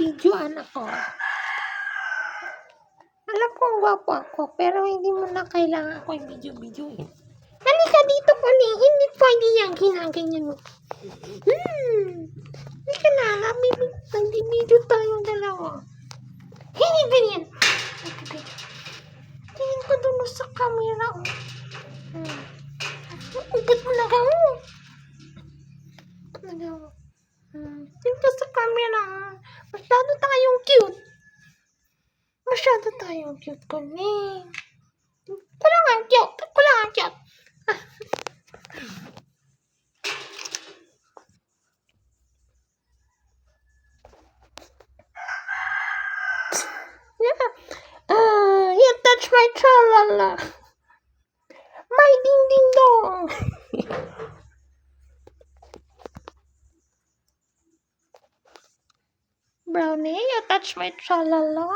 video, anak ko. Alam ko gwapo ako, pero hindi mo na kailangan ako i-video-videoin. Halika dito, Kuni. Hindi pwede yan. Ginaganyan mo. Halika na. Nag-video tayong dalawa. Hindi ganyan. Tingin ko doon sa camera. Ba't mo nagawa? Tingin ko sa camera. Masyado tayong cute. Masyado tayong cute, Kuni. Kulangan cute. Kulangan cute. You touch my tralala. My ding ding dong. Brownie, you touch my tralala.